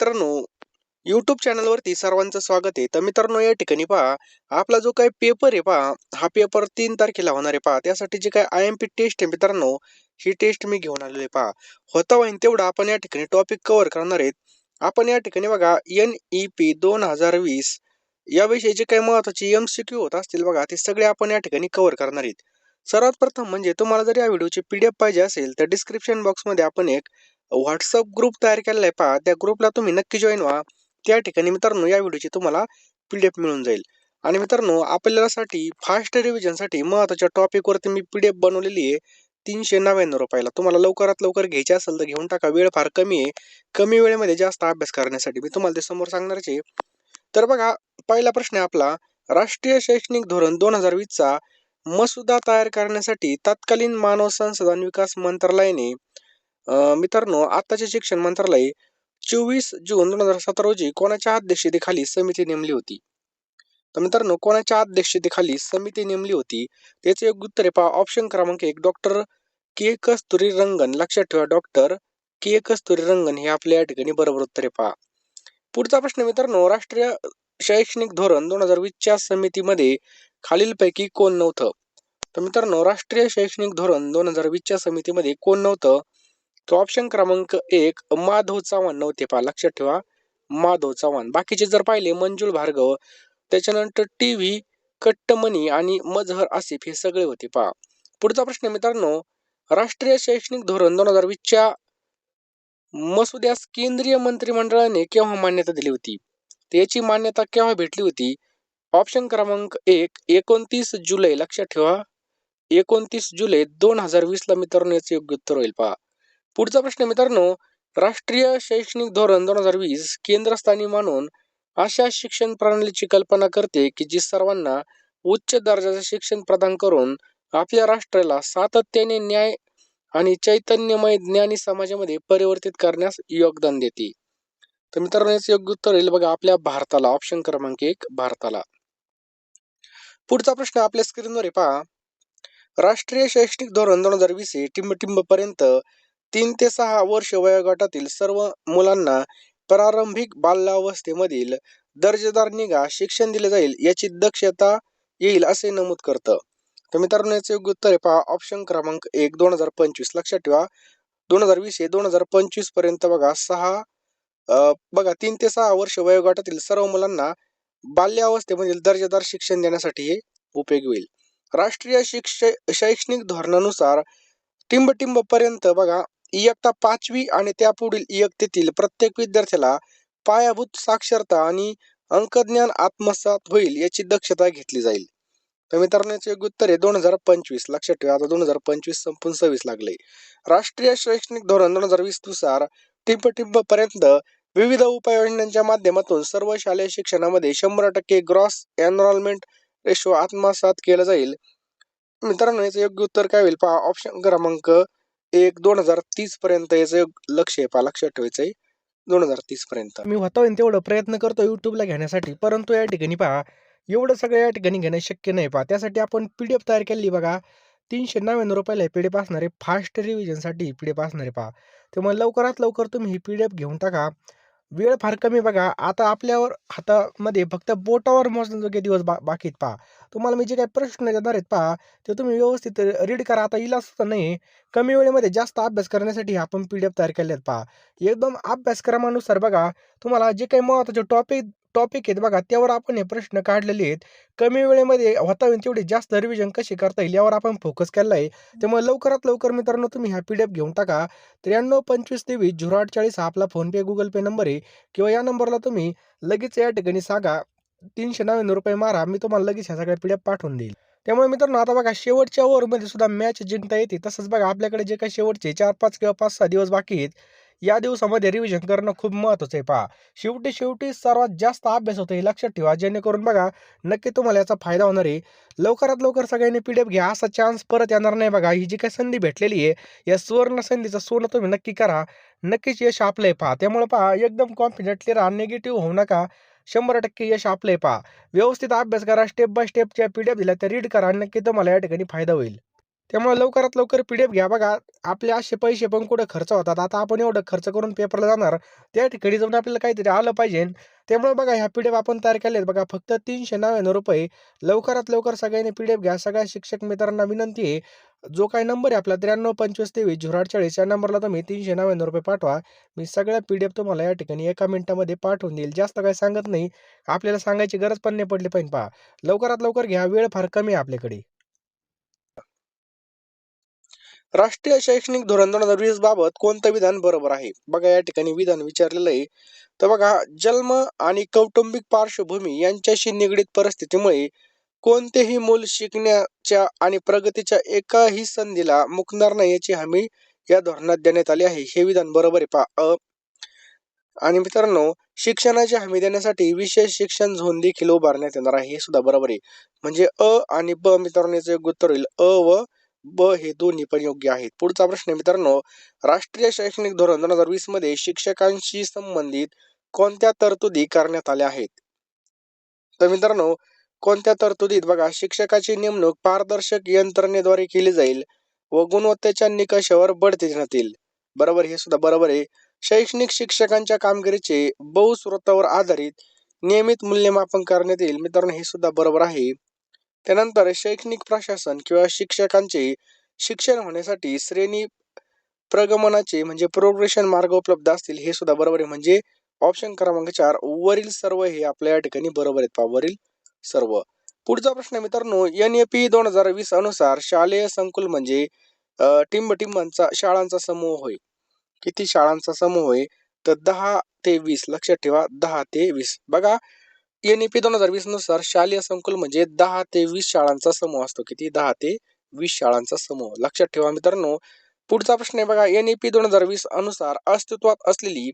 मित्रांनो, YouTube चॅनलवरती सर्वांचं स्वागत आहे. तर मित्रांनो, या ठिकाणी पहा, आपला जो काही पेपर आहे पहा, हा पेपर 3 तारखेला होणार आहे पहा. त्यासाठी जी काही IMP टेस्ट आहे मित्रांनो, ही टेस्ट मी घेऊन आलेलो आहे पहा. होता होईन तेवढं आपण या ठिकाणी टॉपिक कव्हर करणार आहेत. आपण या ठिकाणी बघा NEP 2020 याविषयी जे काही महत्त्वाचे MCQ होत असतील बघा, ते सगळे आपण या ठिकाणी कव्हर करणार आहेत. सर्वात प्रथम म्हणजे तुम्हाला जर या व्हिडिओची PDF पाहिजे असेल, तर डिस्क्रिप्शन बॉक्समध्ये आपण एक WhatsApp ग्रुप तयार केलेला आहे पहा. त्या ग्रुपला तुम्ही नक्की जॉईन व्हा. त्या ठिकाणी मित्रांनो या व्हिडिओची तुम्हाला PDF मिळून जाईल. आणि मित्रांनो आपल्यासाठी फास्ट रिव्हिजनसाठी महत्त्वाच्या टॉपिकवरती मी PDF बनवलेली आहे. ₹399 तुम्हाला लवकरात लवकर घ्यायची असेल तर घेऊन टाका. वेळ फार कमी आहे. कमी वेळेमध्ये जास्त अभ्यास करण्यासाठी मी तुम्हाला ते समोर सांगणारच आहे. तर बघा, पहिला प्रश्न आहे आपला, राष्ट्रीय शैक्षणिक धोरण 2020चा मसुदा तयार करण्यासाठी तत्कालीन मानव संसाधन विकास मंत्रालयाने मित्रांनो आत्ताचे शिक्षण मंत्रालय 24 जून 2017 रोजी कोणाच्या अध्यक्षतेखाली समिती नेमली होती? तर मित्रांनो, कोणाच्या अध्यक्षतेखाली समिती नेमली होती? त्याचे योग्य उत्तर आहे पहा, ऑप्शन क्रमांक 1 डॉक्टर के कस्तुरी रंगन. लक्षात ठेवा, डॉक्टर के कस्तुरी रंगन हे आपल्या या ठिकाणी बरोबर उत्तर आहे पहा. पुढचा प्रश्न मित्रांनो, राष्ट्रीय शैक्षणिक धोरण 2020च्या समितीमध्ये खालीलपैकी कोण नव्हतं? तर मित्रांनो, राष्ट्रीय शैक्षणिक धोरण 2020च्या समितीमध्ये कोण नव्हतं? तो ऑप्शन क्रमांक 1 माधव चव्हाण नव्हते पहा. लक्षात ठेवा, माधव चव्हाण. बाकीचे जर पाहिले, मंजुल भार्गव, त्याच्यानंतर TV कट्टमणी आणि मजहर आसिफ हे सगळे होते पहा. पुढचा प्रश्न मित्रांनो, राष्ट्रीय शैक्षणिक धोरण 2020च्या मसुद्यास केंद्रीय मंत्रिमंडळाने केव्हा मान्यता दिली होती? तर याची मान्यता केव्हा भेटली होती? ऑप्शन क्रमांक 1 29 जुलै. लक्षात ठेवा, 29 जुलै 2020 ला मित्रांनो याचे योग्य उत्तर होईल पहा. पुढचा प्रश्न मित्रांनो, राष्ट्रीय शैक्षणिक धोरण 2020 केंद्रस्थानी मानून अशा शिक्षण प्रणालीची कल्पना करते की जी सर्वांना उच्च दर्जाचे शिक्षण प्रदान करून आपल्या राष्ट्राला सातत्याने न्याय आणि चैतन्यमय ज्ञानी समाजामध्ये परिवर्तित करण्यास योगदान देते. तर मित्रांनो याचे योग्य उत्तर येईल बघा आपल्या भारताला. ऑप्शन क्रमांक 1 भारताला. पुढचा प्रश्न आपल्या स्क्रीनवर आहे पहा, राष्ट्रीय शैक्षणिक धोरण 2020 हे टिंब पर्यंत 3 ते 6 वर्ष वयोगटातील सर्व मुलांना प्रारंभिक बाल्यावस्थेमधील दर्जेदार निगा शिक्षण दिले जाईल याची दक्षता येईल असे नमूद करतं. तर मित्रांनो याचे योग्य उत्तर आहे पहा, ऑप्शन क्रमांक 1 2025. लक्षात ठेवा, 2020 हे 2025 पर्यंत बघा 3 ते 6 वर्ष वयोगटातील सर्व मुलांना बाल्यावस्थेमधील दर्जेदार शिक्षण देण्यासाठी हे उपयोगी होईल. राष्ट्रीय शैक्षणिक धोरणानुसार टिंब पर्यंत बघा इयत्ता 5वी आणि त्यापुढील इयत्तेतील प्रत्येक विद्यार्थ्याला पायाभूत साक्षरता आणि अंकज्ञान आत्मसात होईल याची दक्षता घेतली जाईल. तर मित्रांनो याचे योग्य उत्तर आहे 2025. लक्षात ठेवा, आता 2025 संपून 26 लागले. राष्ट्रीय शैक्षणिक धोरण 2020 नुसार टिंब पर्यंत विविध उपाययोजनांच्या माध्यमातून सर्व शालेय शिक्षणामध्ये 100% ग्रॉस एनरोलमेंट रेशो आत्मसात केला जाईल. मित्रांनो याचं योग्य उत्तर काय होईल पहा, ऑप्शन क्रमांक 1 2030 पर्यंत याचं लक्ष आहे पहा. लक्षात ठेवायचं आहे 2030 पर्यंत. मी होता होईन तेवढं प्रयत्न करतो युट्यूबला घेण्यासाठी, परंतु या ठिकाणी पहा एवढं सगळं या ठिकाणी घेणं शक्य नाही पहा. त्यासाठी आपण PDF तयार केली बघा. ₹399 PDF असणार आहे. फास्ट रिव्हिजनसाठी PDF असणार आहे पहा. त्यामुळे लवकरात लवकर तुम्ही ही PDF घेऊन टाका. वेळ फार कमी बघा. आता आपल्यावर हातामध्ये फक्त बोटावर मोजण्याजोगे दिवस बाकी आहेत पहा. तुम्हाला मी जे काही प्रश्न देणार आहेत पहा, ते तुम्ही व्यवस्थित रीड करा. आता इलाज सुद्धा नाही, कमी वेळेमध्ये जास्त अभ्यास करण्यासाठी आपण PDF तयार केले आहेत पहा. एकदम अभ्यासक्रमानुसार बघा, तुम्हाला जे काही महत्त्वाचे टॉपिक आहेत बघा, त्यावर आपण हे प्रश्न काढलेले आहेत. कमी वेळेमध्ये होता होईल तेवढी जास्त रिव्हिजन कशी करता येईल यावर आपण फोकस केला आहे. त्यामुळे लवकरात लवकर मित्रांनो तुम्ही हा PDF घेऊन टाका. 93 25 23 0840 हा आपला फोनपे गुगल पे नंबर आहे, किंवा या नंबरला तुम्ही लगेच या ठिकाणी सांगा ₹399 मारा, मी तुम्हाला लगेच ह्या सगळ्या PDF पाठवून देईल. त्यामुळे मित्रांनो आता बघा शेवटच्या ओव्हरमध्ये सुद्धा मॅच जिंकता येते. तसंच बघा आपल्याकडे जे काही शेवटचे 4-5 किंवा 5-6 दिवस बाकी आहेत, या दिवसामध्ये रिव्हिजन करणं खूप महत्त्वाचं आहे पहा. शेवटी सर्वात जास्त अभ्यास होतो हे लक्षात ठेवा, जेणेकरून बघा नक्की तुम्हाला याचा फायदा होणार आहे. लवकरात लवकर सगळ्यांनी PDF घ्या, असा चान्स परत येणार नाही बघा. ही जी काही संधी भेटलेली आहे, या सुवर्ण संधीचं सोनं तुम्ही नक्की करा. नक्कीच यश आपलं आहे पहा. त्यामुळे पहा एकदम कॉन्फिडेंटली राहा, निगेटिव्ह होऊ नका. 100% यश आपलं आहे पहा. व्यवस्थित अभ्यास करा, स्टेप बाय स्टेपच्या PDF दिल्या त्या रीड करा, नक्की तुम्हाला या ठिकाणी फायदा होईल. त्यामुळे लवकरात लवकर PDF घ्या. बघा, आपले असे पैसे पण कुठे खर्च होतात. आता आपण एवढं खर्च करून पेपरला जाणार, त्या ठिकाणी जाऊन आपल्याला काहीतरी आलं पाहिजे. त्यामुळे बघा, ह्या PDF आपण तयार केलेत बघा, फक्त ₹399. लवकरात लवकर सगळ्यांनी PDF घ्या. सगळ्या शिक्षक मित्रांना विनंती आहे, जो काही नंबर आहे आपला 9325230840 या नंबरला तुम्ही ₹399 पाठवा. मी सगळ्या PDF तुम्हाला या ठिकाणी एका मिनिटामध्ये पाठवून देईल. जास्त काही सांगत नाही. आपल्याला सांगायची गरज पण नाही पडली पाहिजे. पहा, लवकरात लवकर घ्या. वेळ फार कमी आहे आपल्याकडे. राष्ट्रीय शैक्षणिक धोरण 2020 बाबत कोणतं विधान बरोबर आहे? बघा, या ठिकाणी विधान विचारलेलं आहे. तर बघा, जन्म आणि कौटुंबिक पार्श्वभूमी यांच्याशी निगडीत परिस्थितीमुळे कोणतेही मूल शिकण्याच्या आणि प्रगतीच्या एकाही संधीला मुकणार नाही याची हमी या धोरणात देण्यात आली आहे. हे विधान बरोबर आहे. पहा, आणि मित्रांनो, शिक्षणाची हमी देण्यासाठी विशेष शिक्षण झोन देखील उभारण्यात येणार आहे. हे सुद्धा बरोबर आहे. म्हणजे आणि ब मित्रांनो, याचं योग्य उत्तर होईल व ब हे दोन्ही पण योग्य आहेत. पुढचा प्रश्न आहे मित्रांनो, राष्ट्रीय शैक्षणिक धोरण 2020 मध्ये शिक्षकांशी संबंधित कोणत्या तरतुदी करण्यात आल्या आहेत? तर मित्रांनो, कोणत्या तरतुदीत बघा, शिक्षकाची नेमणूक पारदर्शक यंत्रणेद्वारे केली जाईल व गुणवत्तेच्या निकषावर बढती देण्यात येईल. बरोबर, हे सुद्धा बरोबर आहे. शैक्षणिक शिक्षकांच्या कामगिरीचे बहुस्रोतावर आधारित नियमित मूल्यमापन करण्यात येईल. मित्रांनो, हे सुद्धा बरोबर आहे. त्यानंतर शैक्षणिक प्रशासन किंवा शिक्षकांचे शिक्षण होण्यासाठी श्रेणी प्रगमनाचे म्हणजे प्रोग्रेशन मार्ग उपलब्ध असतील. हे सुद्धा बरोबर आहे. म्हणजे ऑप्शन क्रमांक 4 वरील सर्व हे आपल्या या ठिकाणी बरोबर आहेत. पहा, वरील सर्व. पुढचा प्रश्न आहे मित्रांनो, NAP 2020 अनुसार शालेय संकुल म्हणजे टिंबटिंबांचा शाळांचा समूह होय. किती शाळांचा समूह आहे? तर 10 ते 20. लक्षात ठेवा, 10 ते 20. बघा, NAP 2020 नुसार शालेय संकुल म्हणजे 10 ते 20 शाळांचा समूह असतो. किती? 10 ते 20 शाळांचा समूह. लक्षात ठेवा मित्रांनो. पुढचा प्रश्न आहे बघा, NAP 2020 अनुसार अस्तित्वात असलेली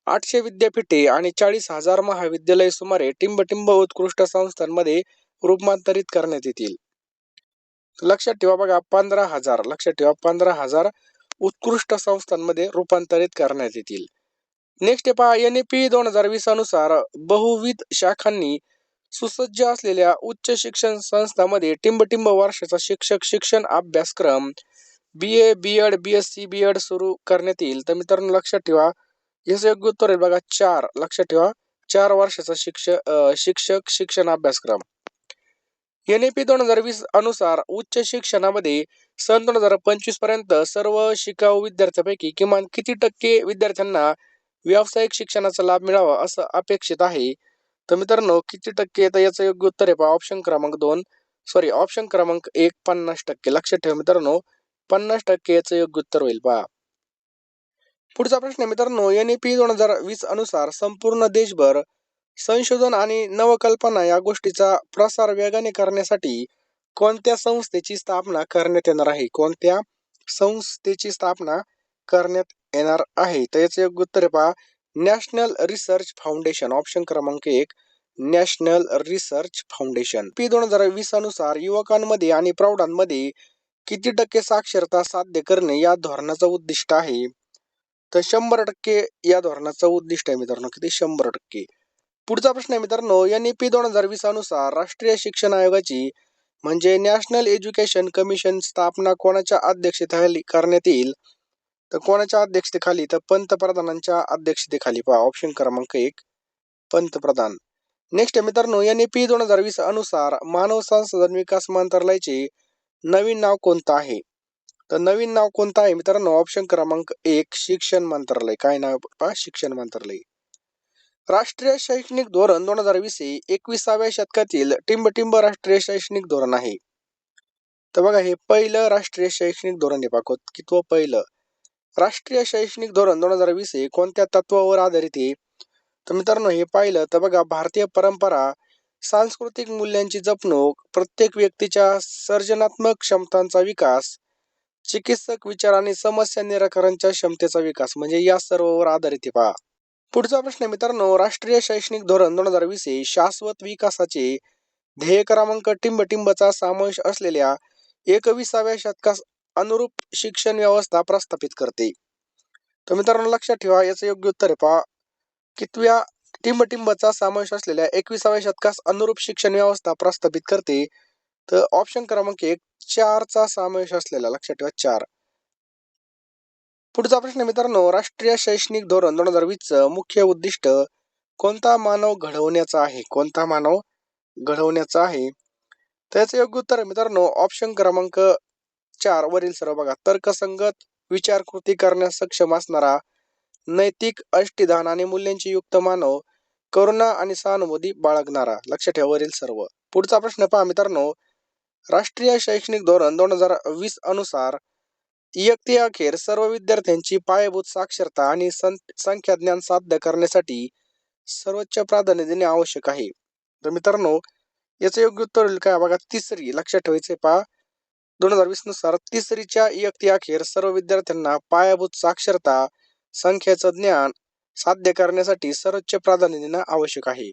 800 विद्यापीठे आणि 40,000 महाविद्यालय सुमारे टिंबटिंब उत्कृष्ट संस्थांमध्ये रूपांतरित करण्यात येतील. लक्षात ठेवा बघा, 15,000. लक्षात ठेवा, 15,000 उत्कृष्ट संस्थांमध्ये रूपांतरित करण्यात येतील. नेक्स्ट पहा, NAP 2020 अनुसार बहुविध शाखांनी सुसज्ज असलेल्या उच्च शिक्षण संस्थांमध्ये टिंबटिंब वर्षाचा शिक्षक शिक्षण अभ्यासक्रम BA, BEd, BSc, BEd सुरू करण्यात येईल. तर मित्रांनो, लक्षात ठेवा, याचं योग्य उत्तर आहे बघा 4. लक्षात ठेवा, 4 वर्षाचा शिक्षक शिक्षण अभ्यासक्रम. NAP 2020 अनुसार उच्च शिक्षणामध्ये सन 2025 पर्यंत सर्व शिकाऊ विद्यार्थ्यांपैकी किमान किती टक्के विद्यार्थ्यांना व्यावसायिक शिक्षणाचा लाभ मिळावा असं अपेक्षित आहे? तर मित्रांनो, किती टक्के? तर याचं योग्य उत्तर आहे पहा ऑप्शन क्रमांक 2 सॉरी ऑप्शन क्रमांक 1 50%. लक्षात ठेवा मित्रांनो, 50% याचं योग्य उत्तर होईल. पहा, पुढचा प्रश्न आहे मित्रांनो, NAP 2020 अनुसार संपूर्ण देशभर संशोधन आणि नवकल्पना या गोष्टीचा प्रसार वेगाने करण्यासाठी कोणत्या संस्थेची स्थापना करण्यात येणार आहे? कोणत्या संस्थेची स्थापना करण्यात येणार आहे? तर याचं योग्य उत्तर आहे पहा नॅशनल रिसर्च फाउंडेशन. ऑप्शन क्रमांक 1 नॅशनल रिसर्च फाउंडेशन. NAP 2020 अनुसार युवकांमध्ये आणि प्रौढांमध्ये किती टक्के साक्षरता साध्य करणे या धोरणाचं उद्दिष्ट आहे? तर 100% या धोरणाचं उद्दिष्ट आहे मित्रांनो. किती? 100%. पुढचा प्रश्न आहे मित्रांनो, NAP 2020 अनुसार राष्ट्रीय शिक्षण आयोगाची म्हणजे नॅशनल एज्युकेशन कमिशन स्थापना कोणाच्या अध्यक्षतेखाली करण्यात येईल? तर कोणाच्या अध्यक्षतेखाली? तर पंतप्रधानांच्या अध्यक्षतेखाली. पहा ऑप्शन क्रमांक 1 पंतप्रधान. नेक्स्ट मित्रांनो, NAP 2020 अनुसार मानव संसाधन विकास मंत्रालयाचे नवीन नाव कोणतं आहे? तर नवीन नाव कोणतं आहे मित्रांनो? ऑप्शन क्रमांक 1 शिक्षण मंत्रालय. काय नाव? पहा शिक्षण मंत्रालय. राष्ट्रीय शैक्षणिक धोरण 2020 हे 21व्या शतकातील टिंबटिंब राष्ट्रीय शैक्षणिक धोरण आहे. तर बघा, हे पहिलं राष्ट्रीय शैक्षणिक धोरण आहे. पाहतो कितवं? पहिलं राष्ट्रीय शैक्षणिक धोरण 2020 हे कोणत्या तत्वावर आधारित आहे? तर मित्रांनो, हे पाहिलं तर बघा, भारतीय परंपरा, सांस्कृतिक मूल्यांची जपणूक, प्रत्येक व्यक्तीच्या सर्जनात्मक क्षमतांचा विकास, चिकित्सक विचार आणि समस्या निराकरणाच्या क्षमतेचा विकास म्हणजे या सर्ववर आधारित आहे. पहा, पुढचा प्रश्न आहे मित्रांनो, राष्ट्रीय शैक्षणिक धोरण 2020 हे शाश्वत विकासाचे ध्येय क्रमांक टिंबटिंबचा समावेश असलेल्या 21व्या शतकास अनुरूप शिक्षण व्यवस्था प्रस्थापित करते. तर मित्रांनो, लक्षात ठेवा, याचं योग्य उत्तर आहे पहा कितव्या टिंबटिंबचा समावेश असलेल्या 21व्या शतकास अनुरूप शिक्षण व्यवस्था प्रस्थापित करते? तर ऑप्शन क्रमांक 1 4चा समावेश असलेला, लक्षात ठेवा 4. पुढचा प्रश्न मित्रांनो, राष्ट्रीय शैक्षणिक धोरण 2020 मुख्य उद्दिष्ट कोणता मानव घडवण्याचा आहे? कोणता मानव घडवण्याचा आहे? त्याचं योग्य उत्तर मित्रांनो ऑप्शन क्रमांक 4 वरील सर्व बघा. तर्कसंगत विचार कृती करण्यास सक्षम असणारा, नैतिक अष्टविधान आणि मूल्यांची युक्त मानव, करुणा आणि सहानुभूती बाळगणारा, लक्षात ठेवा वरील सर्व. पुढचा प्रश्न पहा मित्रांनो, राष्ट्रीय शैक्षणिक धोरण 2020 अनुसार इयत्तेअखेर सर्व विद्यार्थ्यांची पायाभूत साक्षरता आणि संख्याज्ञान साध्य करण्यासाठी सर्वोच्च प्राधान्य देणे आवश्यक आहे. तर मित्रांनो याचं योग्य उत्तर होईल काय बघा, तिसरी, लक्षात ठेवायचे पहा. 2020 नुसार तिसरीच्या इयत्तेअखेर सर्व विद्यार्थ्यांना पायाभूत साक्षरता, संख्याचं ज्ञान साध्य करण्यासाठी सर्वोच्च प्राधान्य देणं आवश्यक आहे.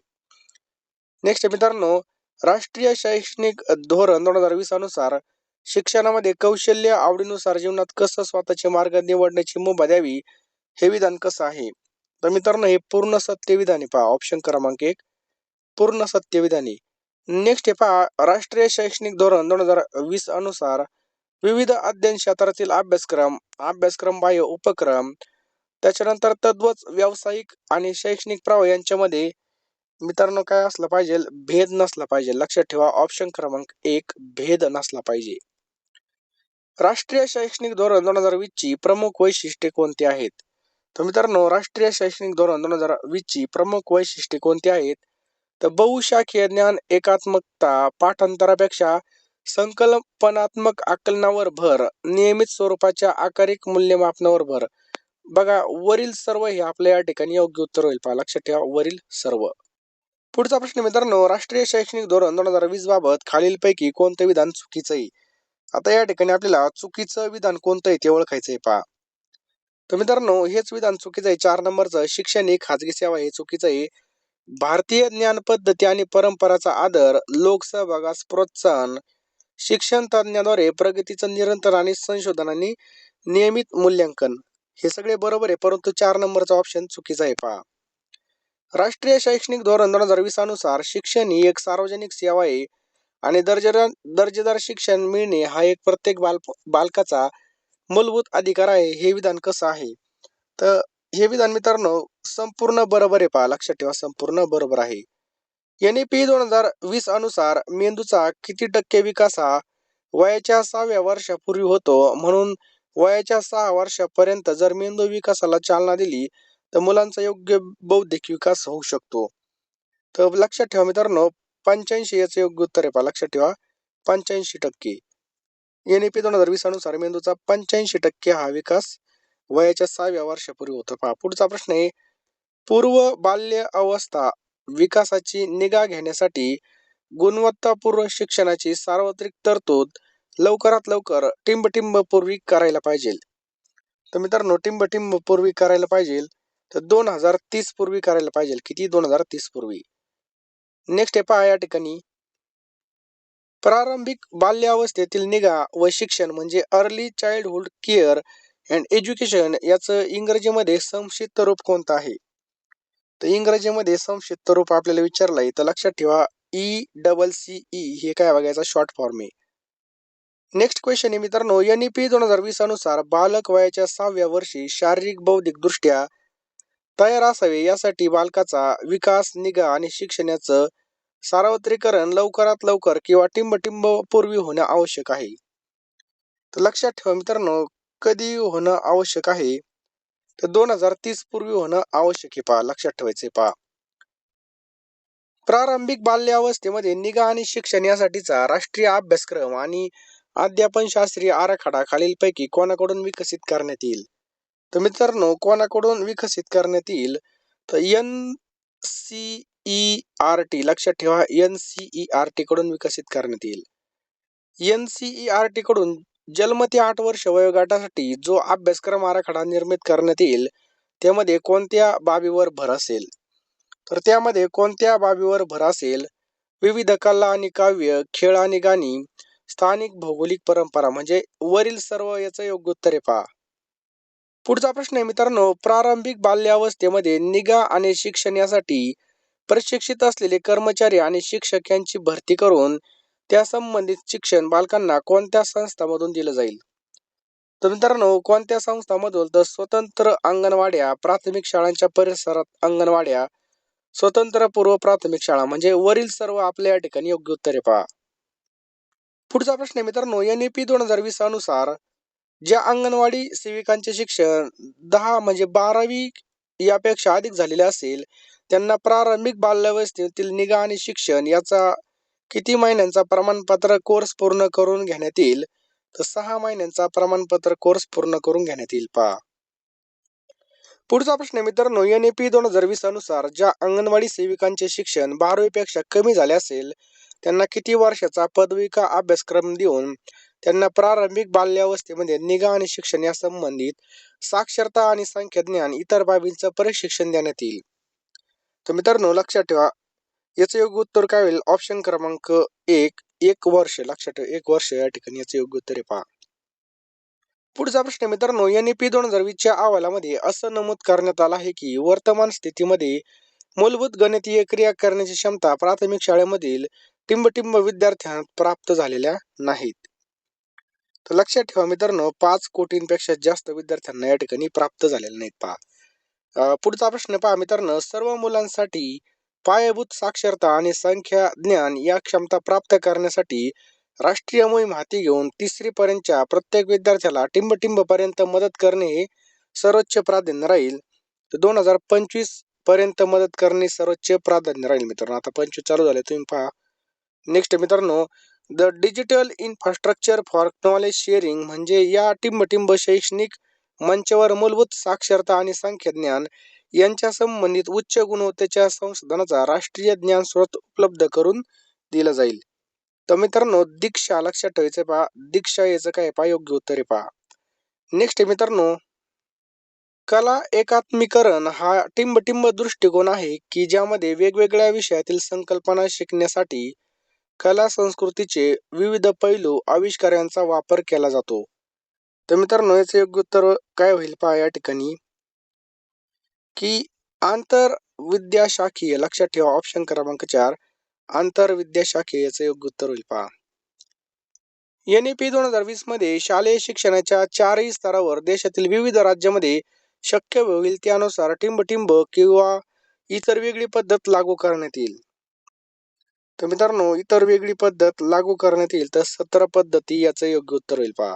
नेक्स्ट मित्रांनो, राष्ट्रीय शैक्षणिक धोरण 2020 अनुसार शिक्षणामध्ये कौशल्य आवडीनुसार जीवनात कसं स्वतःचे मार्ग निवडण्याची मुभा द्यावी हे विधान कसं आहे? तर मित्रांनो हे पूर्ण सत्य विधान आहे पहा. ऑप्शन क्रमांक 1 पूर्ण सत्य विधान आहे. नेक्स्ट हे पहा, राष्ट्रीय शैक्षणिक धोरण 2020 अनुसार विविध अध्ययन क्षेत्रातील अभ्यासक्रम बाह्य उपक्रम, त्याच्यानंतर तद्वच व्यावसायिक आणि शैक्षणिक प्रवाह यांच्यामध्ये मित्रांनो काय असलं पाहिजे, भेद नसला पाहिजे. लक्षात ठेवा ऑप्शन क्रमांक 1 भेद नसला पाहिजे. राष्ट्रीय शैक्षणिक धोरण 2020 ची प्रमुख वैशिष्ट्ये कोणती आहेत? तर मित्रांनो राष्ट्रीय शैक्षणिक धोरण 2020 ची प्रमुख वैशिष्ट्ये कोणती आहेत? तर बहुशाखीय ज्ञान, एकात्मकता, पाठांतरापेक्षा संकल्पनात्मक आकलनावर भर, नियमित स्वरूपाच्या आकारिक मूल्यमापनावर भर. बघा वरील सर्व हे आपल्या या ठिकाणी योग्य उत्तर होईल पहा. लक्षात ठेवा वरील सर्व. पुढचा प्रश्न मित्रांनो, राष्ट्रीय शैक्षणिक धोरण 2020 बाबत खालीलपैकी कोणते विधान चुकीचं आहे? आता या ठिकाणी आपल्याला चुकीचं विधान कोणतं आहे ते ओळखायचंय पहा. तर मित्रांनो हेच विधान चुकीचं आहे. 4 नंबरचं शिक्षण ही खाजगी सेवा हे चुकीचं आहे. भारतीय ज्ञान पद्धती आणि परंपराचा आदर, लोकसहभागास प्रोत्साहन, शिक्षण तज्ञाद्वारे प्रगतीचं निरंतर आणि संशोधनाने नियमित मूल्यांकन, हे सगळे बरोबर आहे, परंतु 4 नंबरचा ऑप्शन चुकीचा आहे पहा. राष्ट्रीय शैक्षणिक धोरण 2020 अनुसार शिक्षण ही एक सार्वजनिक सेवा आहे आणि दर्जेदार शिक्षण मिळणे हा एक प्रत्येक बालकाचा मूलभूत अधिकार आहे. हे विधान कसं आहे? तर हे विधान मित्रांनो संपूर्ण बरोबर आहे पहा. लक्षात ठेवा संपूर्ण बरोबर आहे. NEP 2020 अनुसार मेंदूचा किती टक्के विकास हा वयाच्या 6व्या वर्षापूर्वी होतो, म्हणून वयाच्या 6 वर्षापर्यंत जर मेंदू विकासाला चालना दिली तर मुलांचा योग्य बौद्धिक विकास होऊ शकतो. तर लक्षात ठेवा मित्रांनो 85 याचं योग्य उत्तर आहे पहा. लक्षात ठेवा 85%. NEP 2020 अनुसार मेंदूचा 85% हा विकास वयाच्या 6व्या वर्षापूर्वी होतो पहा. पुढचा प्रश्न आहे, पूर्व बाल्य अवस्था विकासाची निगा घेण्यासाठी गुणवत्तापूर्व शिक्षणाची सार्वत्रिक तरतूद लवकरात लवकर टिंब पूर्वी करायला पाहिजे. तर मित्रांनो टिंब पूर्वी करायला पाहिजे तर 2030 पूर्वी करायला पाहिजे. किती? 2030 पूर्वी. नेक्स्ट आहे पहा या ठिकाणी, प्रारंभिक बाल्यावस्थेतील निगा व शिक्षण म्हणजे early childhood care and education याचं इंग्रजीमध्ये संक्षिप्त रूप कोणतं आहे? तर इंग्रजीमध्ये संक्षिप्त रूप आपल्याला विचारलं आहे तर लक्षात ठेवा ECCE हे काय बघायचा शॉर्ट फॉर्म आहे. नेक्स्ट क्वेश्चन आहे मित्रांनो, NEP 2020 अनुसार बालक वयाच्या 6व्या वर्षी शारीरिक बौद्धिक दृष्ट्या तयार असावे यासाठी बालकाचा विकास, निगा आणि शिक्षणाचं सार्वत्रिकरण लवकरात लवकर किंवा टिंब पूर्वी होणं आवश्यक आहे. तर लक्षात ठेवा मित्रांनो कधी होणं आवश्यक आहे? तर 2030 पूर्वी होणं आवश्यक आहे पहा. लक्षात ठेवायचे पहा. प्रारंभिक बाल्यावस्थेमध्ये निगा आणि शिक्षण यासाठीचा राष्ट्रीय अभ्यासक्रम आणि अध्यापन शास्त्रीय आराखडा खालीलपैकी कोणाकडून विकसित करण्यात येईल? तर मित्रांनो कोणाकडून विकसित करण्यात येईल? तर NCERT, लक्षात ठेवा NCERT कडून विकसित करण्यात येईल. NCERT कडून जन्म ते 8 वर्ष वयोगटासाठी जो अभ्यासक्रम आराखडा निर्मित करण्यात येईल त्यामध्ये कोणत्या बाबीवर भर असेल? तर त्यामध्ये कोणत्या बाबीवर भर असेल? विविध कला आणि काव्य, खेळ आणि गाणी, स्थानिक भौगोलिक परंपरा, म्हणजे वरील सर्व याचं योग्य उत्तर आहे पहा. पुढचा प्रश्न आहे मित्रांनो, प्रारंभिक बाल्यावस्थेमध्ये निगा आणि शिक्षण यासाठी प्रशिक्षित असलेले कर्मचारी आणि शिक्षक यांची भरती करून त्या संबंधित शिक्षण बालकांना कोणत्या संस्थांमधून दिलं जाईल? तर मित्रांनो, कोणत्या संस्थांमधून? तर स्वतंत्र अंगणवाड्या, प्राथमिक शाळांच्या परिसरात अंगणवाड्या, स्वतंत्र पूर्व प्राथमिक शाळा, म्हणजे वरील सर्व आपल्या या ठिकाणी योग्य उत्तर आहे पहा. पुढचा प्रश्न आहे मित्रांनो, NEP 2020 अनुसार ज्या अंगणवाडी सेविकांचे शिक्षण 10 म्हणजे 12वी यापेक्षा अधिक झालेले असेल, त्यांना प्रारंभिक बाल्यावस्थेतील निगा आणि शिक्षण याचा किती महिन्यांचा प्रमाणपत्र कोर्स पूर्ण करून घेण्यात येईल? तर 6 महिन्यांचा प्रमाणपत्र कोर्स पूर्ण करून घेण्यात येईल पहा. पुढचा प्रश्न आहे मित्रांनो, NEP 2020 अनुसार ज्या अंगणवाडी सेविकांचे शिक्षण 12वी पेक्षा कमी झाले असेल, त्यांना किती वर्षाचा पदविका अभ्यासक्रम देऊन त्यांना प्रारंभिक बाल्यावस्थेमध्ये निगा आणि शिक्षण या संबंधित साक्षरता आणि संख्याज्ञान इतर बाबींचं प्रशिक्षण देण्यात येईल? तर मित्रांनो लक्षात ठेवा, याचं योग्य उत्तर काय होईल? ऑप्शन क्रमांक 1, 1 वर्ष. लक्षात ठेवा, 1 वर्ष या ठिकाणी याचं योग्य उत्तर आहे पहा. पुढचा प्रश्न मित्रांनो, NEP 2020च्या अहवालामध्ये असं नमूद करण्यात आलं आहे की वर्तमान स्थितीमध्ये मूलभूत गणितीय क्रिया करण्याची क्षमता प्राथमिक शाळेमधील टिंबटिंब विद्यार्थ्यांना प्राप्त झालेल्या नाहीत. तर लक्षात ठेवा मित्रांनो, 5 कोटींपेक्षा जास्त विद्यार्थ्यांना या ठिकाणी प्राप्त झालेल्या नाहीत पहा. पुढचा प्रश्न पहा मित्रांनो, सर्व मुलांसाठी पायाभूत साक्षरता आणि संख्या ज्ञान या क्षमता प्राप्त करण्यासाठी राष्ट्रीय मोहीम हाती घेऊन 3री पर्यंतच्या प्रत्येक विद्यार्थ्याला टिंबटिंब पर्यंत मदत करणे हे सर्वोच्च प्राधान्य राहील. तर 2025 पर्यंत मदत करणे सर्वोच्च प्राधान्य राहील मित्रांनो. आता 25 चालू झाले, तुम्ही पहा. नेक्स्ट मित्रांनो, the digital infrastructure for knowledge sharing म्हणजे या टिंबटिंब शैक्षणिक मंचावर मूलभूत साक्षरता आणि संख्याज्ञान यांच्या संबंधित उच्च गुणवत्तेच्या संसाधनाचा राष्ट्रीय ज्ञान स्रोत उपलब्ध करून दिला जाईल. तर मित्रांनो, दीक्षा लक्षात ठेवायचं पहा. दीक्षा याचं काय पहा, योग्य उत्तर आहे पहा. नेक्स्ट आहे मित्रांनो, कला एकात्मीकरण हा टिंबटिंब दृष्टिकोन आहे की ज्यामध्ये वेगवेगळ्या विषयातील संकल्पना शिकण्यासाठी कला संस्कृतीचे विविध पैलू आविष्कारांचा वापर केला जातो. तर मित्रांनो, याचं योग्य उत्तर काय होईल पहा या ठिकाणी, की आंतर विद्याशाखीय. लक्षात ठेवा, ऑप्शन क्रमांक 4, आंतर विद्याशाखीय याचं योग्य उत्तर होईल पहा. NEP 2020 मध्ये शालेय शिक्षणाच्या 4ही स्तरावर देशातील विविध राज्यामध्ये शक्य होईल त्यानुसार टिंबटिंब किंवा इतर वेगळी पद्धत लागू करण्यात येईल. तर मित्रांनो, इतर वेगळी पद्धत लागू करण्यात येईल तर 17 पद्धती याचं योग्य उत्तर होईल पहा.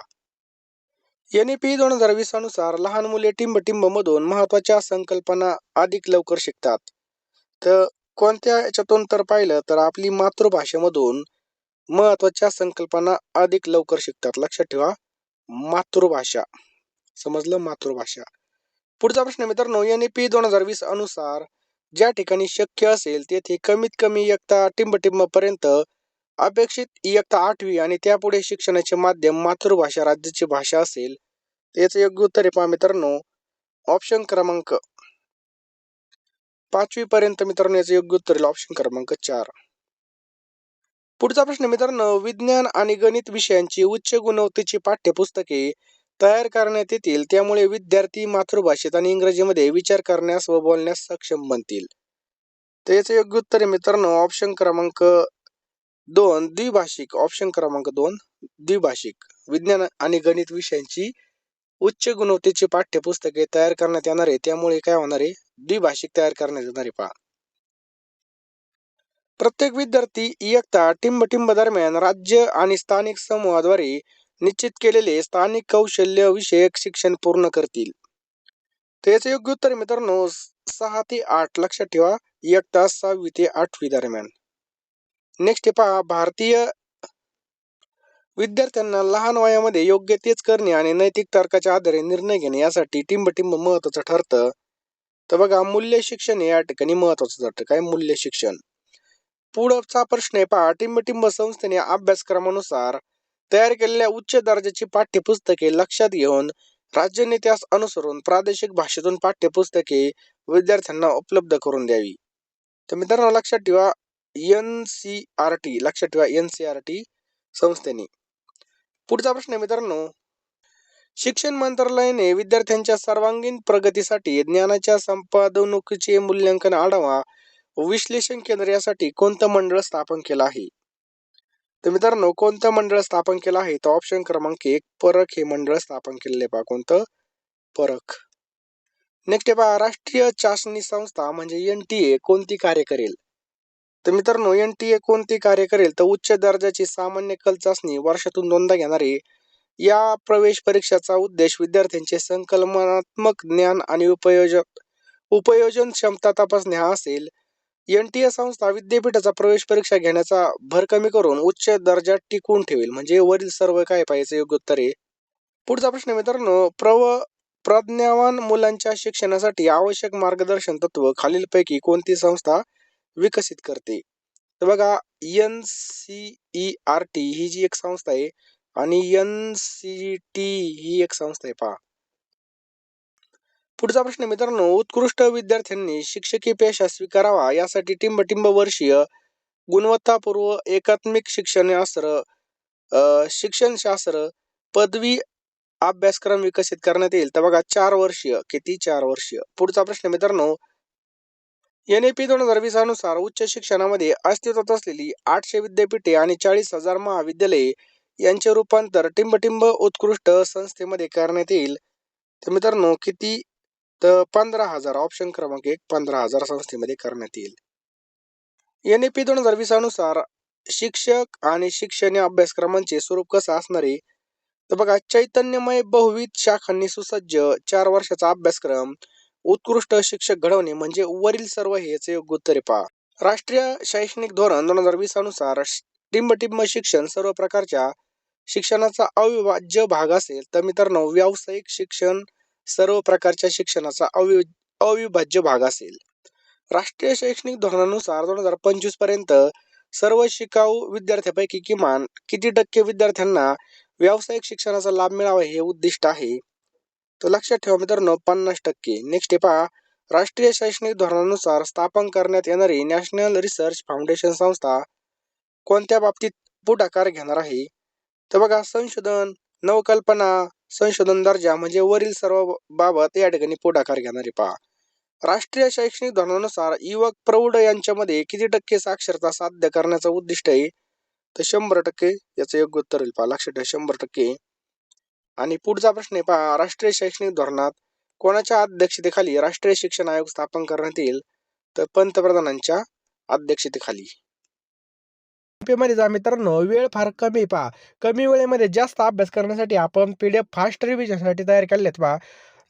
NEP 2020 अनुसार लहान मुले टिंबटिंब मधून महत्वाच्या संकल्पना अधिक लवकर शिकतात. तर कोणत्या याच्यातून तर पाहिलं तर आपली मातृभाषेमधून महत्वाच्या संकल्पना अधिक लवकर शिकतात. लक्षात ठेवा, मातृभाषा. समजलं, मातृभाषा. पुढचा प्रश्न मित्रांनो, NEP 2020 अनुसार ज्या ठिकाणी शक्य असेल तेथे कमीत कमी इयत्ता टिंबटिंब पर्यंत अपेक्षित इयत्ता 8वी आणि त्यापुढे शिक्षणाचे माध्यम मातृभाषा राज्याची भाषा असेल. त्याचं योग्य उत्तर आहे पहा मित्रांनो, ऑप्शन क्रमांक 5वी पर्यंत मित्रांनो याचं योग्य उत्तर आहे ऑप्शन क्रमांक 4. पुढचा प्रश्न मित्रांनो, विज्ञान आणि गणित विषयांची उच्च गुणवत्तेची पाठ्यपुस्तके तयार करण्यात येतील त्यामुळे विद्यार्थी मातृभाषेत आणि इंग्रजीमध्ये विचार करण्यास व बोलण्यास सक्षम बनतील. तर याचं योग्य उत्तर आहे मित्रांनो, ऑप्शन क्रमांक 2, द्विभाषिक. ऑप्शन क्रमांक 2, द्विभाषिक. विज्ञान आणि गणित विषयांची उच्च गुणवत्तेची पाठ्यपुस्तके तयार करण्यात येणार आहे त्यामुळे काय होणार आहे, द्विभाषिक तयार करण्यात येणार आहे पहा. प्रत्येक विद्यार्थी इयत्ता टिंबटिंब दरम्यान राज्य आणि स्थानिक समूहाद्वारे निश्चित केलेले स्थानिक कौशल्य विषयक शिक्षण पूर्ण करतील. त्याचे योग्य उत्तर मित्रांनो 6 ते 8. लक्षात ठेवा, इयत्ता 6वी ते 8वी दरम्यान. नेक्स्ट पहा, भारतीय विद्यार्थ्यांना लहान वयामध्ये योग्य तेच करणे आणि नैतिक तर्काच्या आधारे निर्णय घेणे यासाठी टिंबटिंब महत्वाचं ठरतं. तर बघा, मूल्य शिक्षण या ठिकाणी महत्वाचं ठरतं. काय मूल्य शिक्षण? पुढचा प्रश्न आहे पहा, टिंबटिंब संस्थेने अभ्यासक्रमानुसार तयार केलेल्या उच्च दर्जाची पाठ्यपुस्तके लक्षात घेऊन राज्याने त्यास अनुसरून प्रादेशिक भाषेतून पाठ्यपुस्तके विद्यार्थ्यांना उपलब्ध करून द्यावी. तर मित्रांनो लक्षात ठेवा, NCERT. लक्षात ठेवा, NCERT संस्थेने. पुढचा प्रश्न आहे मित्रांनो, शिक्षण मंत्रालयाने विद्यार्थ्यांच्या सर्वांगीण प्रगतीसाठी ज्ञानाच्या संपादनाचे मूल्यांकन आढावा विश्लेषण केंद्र यासाठी कोणतं मंडळ स्थापन केलं आहे? तर मित्रांनो कोणतं मंडळ स्थापन केलं आहे? तर ऑप्शन क्रमांक 1 परख हे मंडळ स्थापन केलेले पहा. कोणतं? परख. नेक्स्ट आहे पहा, राष्ट्रीय चाचणी संस्था म्हणजे NTA कोणती कार्य करेल? तर मित्रांनो NTA कोणती कार्य करेल? तर उच्च दर्जाची सामान्य कल चाचणी वर्षातून 2दा घेणारे या प्रवेश परीक्षेचा उद्देश विद्यार्थ्यांचे संकल्पनात्मक ज्ञान आणि उपयोजन क्षमता तपासणे हा असेल. NTA संस्था विद्यापीठाचा प्रवेश परीक्षा घेण्याचा भर कमी करून उच्च दर्जा टिकवून ठेवेल. म्हणजे वरील सर्व काय पाहिजे योग्य उत्तर आहे. पुढचा प्रश्न मित्रांनो, प्रज्ञावान मुलांच्या शिक्षणासाठी आवश्यक मार्गदर्शन तत्व खालीलपैकी कोणती संस्था विकसित करते? तर बघा NCERT ही जी एक संस्था आहे आणि NCT ही एक संस्था आहे पहा. पुढचा प्रश्न मित्रांनो, उत्कृष्ट विद्यार्थ्यांनी शिक्षकी पेशा स्वीकारावा यासाठी टिंब वर्षीय गुणवत्तापूर्व एकात्मिक शिक्षणशास्त्र पदवी अभ्यासक्रम विकसित करण्यात येईल. तर बघा 4 वर्षीय. किती? 4 वर्षीय. पुढचा प्रश्न मित्रांनो, NAP 2020 अनुसार उच्च शिक्षणामध्ये अस्तित्वात असलेली 800 विद्यापीठे आणि 40,000 महाविद्यालये यांचे रूपांतर टिंब उत्कृष्ट संस्थेमध्ये करण्यात येईल. तर मित्रांनो किती? तर 15,000. ऑप्शन क्रमांक 1 15,000 संस्थेमध्ये करण्यात येईल. NAP 2020 अनुसार शिक्षक आणि शिक्षण अभ्यासक्रमांचे स्वरूप कसं असणार आहे? तर बघा चैतन्यमय बहुविध शाखांनी सुसज्ज 4 वर्षाचा अभ्यासक्रम उत्कृष्ट शिक्षक घडवणे म्हणजे वरील सर्व हेचे योग्य उत्तर आहे पहा. राष्ट्रीय शैक्षणिक धोरण 2020 अनुसार टिंब शिक्षण सर्व प्रकारच्या शिक्षणाचा अविभाज्य भाग असेल. तर मित्रांनो व्यावसायिक शिक्षण सर्व प्रकारच्या शिक्षणाचा अविभाज्य भाग असेल. राष्ट्रीय शैक्षणिक धोरणानुसार 2025 पर्यंत सर्व शिकाऊ विद्यार्थ्यांपैकी किमान किती टक्के विद्यार्थ्यांना व्यावसायिक शिक्षणाचा लाभ मिळावा हे उद्दिष्ट आहे? तर लक्षात ठेवा मित्रांनो 50%. नेक्स्ट आहे पहा, राष्ट्रीय शैक्षणिक धोरणानुसार स्थापन करण्यात येणारी नॅशनल रिसर्च फाउंडेशन संस्था कोणत्या बाबतीत पुढाकार घेणार आहे? तर बघा संशोधन, नवकल्पना, संशोधन दर्जा म्हणजे वरील सर्व बाबत या ठिकाणी पुढाकार घेणारे पहा. राष्ट्रीय शैक्षणिक धोरणानुसार युवक प्रौढ यांच्यामध्ये किती टक्के साक्षरता साध्य करण्याचं उद्दिष्ट आहे? तर 100%. याचं योग्य उत्तर होईल पहा. लक्षात ठेवा 100%. आणि पुढचा प्रश्न आहे पहा, राष्ट्रीय शैक्षणिक धोरणात कोणाच्या अध्यक्षतेखाली राष्ट्रीय शिक्षण आयोग स्थापन करण्यात येईल? तर पंतप्रधानांच्या अध्यक्षतेखाली. मध्ये जा मित्रांनो, वेळ फार कमी पहा. कमी वेळेमध्ये जास्त अभ्यास करण्यासाठी आपण PDF फास्ट रिव्हिजनसाठी तयार केलेत पहा.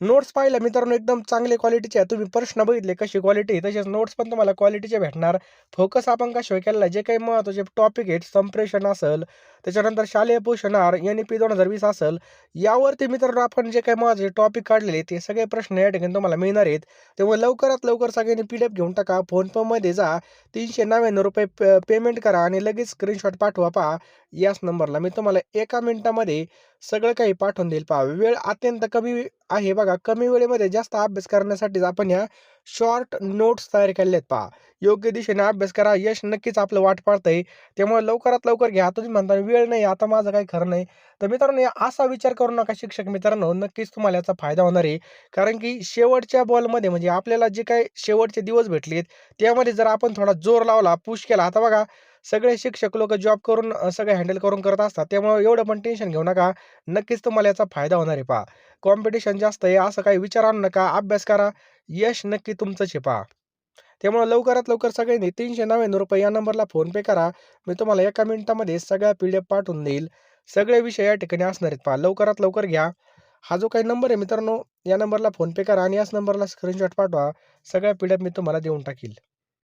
नोट्स पाहिल्या मित्रांनो एकदम चांगले क्वालिटीचे आहे. तुम्ही प्रश्न बघितले कशी क्वालिटी, तसेच नोट्स पण तुम्हाला क्वालिटीचे भेटणार. फोकस आपण कशावर केलेला आहे, जे काही महत्त्वाचे टॉपिक आहेत, संप्रेषण असेल, त्याच्यानंतर शालेय पोषण आहार NAP 2020 असेल, यावरती मित्रांनो आपण जे काही महत्त्वाचे टॉपिक काढलेले ते सगळे प्रश्न या ठिकाणी तुम्हाला मिळणार आहेत. त्यामुळे लवकरात लवकर सगळ्यांनी PDF घेऊन टाका. फोनपेमध्ये जा, 399 रुपये पेमेंट करा आणि लगेच स्क्रीनशॉट पाठवा पहा याच नंबरला. मी तुम्हाला 1 मिनिटामध्ये सगळं काही पाठवून देईल पहा. वेळ अत्यंत कमी आहे बघा. कमी वेळेमध्ये जास्त अभ्यास करण्यासाठी आपण ह्या शॉर्ट नोट्स तयार केलेले आहेत पहा. योग्य दिशेने अभ्यास करा, यश नक्कीच आपलं वाट पाहतंय. त्यामुळे लवकरात लवकर घ्या. तुम्ही म्हणता वेळ नाही, आता माझं काही खरं नाही. तर मित्रांनो असा विचार करू नका शिक्षक मित्रांनो, नक्कीच तुम्हाला याचा फायदा होणार आहे. कारण की शेवटच्या बॉलमध्ये म्हणजे आपल्याला जे काही शेवटचे दिवस भेटलेत त्यामध्ये जर आपण थोडा जोर लावला, पुश केला. आता बघा सगळे शिक्षक लोक जॉब करून सगळे हँडल करून करत असतात. त्यामुळे एवढं पण टेन्शन घेऊ नका. नक्कीच तुम्हाला याचा फायदा होणार आहे पहा. कॉम्पिटिशन जास्त आहे असं काही विचार आणू नका. अभ्यास करा. यश नक्की तुमचंच आहे पहा. त्यामुळे लवकरात लवकर सगळ्यांनी 399 रुपये या नंबरला फोनपे करा. मी तुम्हाला 1 मिनिटामध्ये सगळ्या PDF पाठवून देईल. सगळे विषय या ठिकाणी असणार आहेत पहा. लवकरात लवकर घ्या. हा जो काही नंबर आहे मित्रांनो, या नंबरला फोनपे करा आणि याच नंबरला स्क्रीनशॉट पाठवा. सगळ्या PDF मी तुम्हाला देऊन टाकील.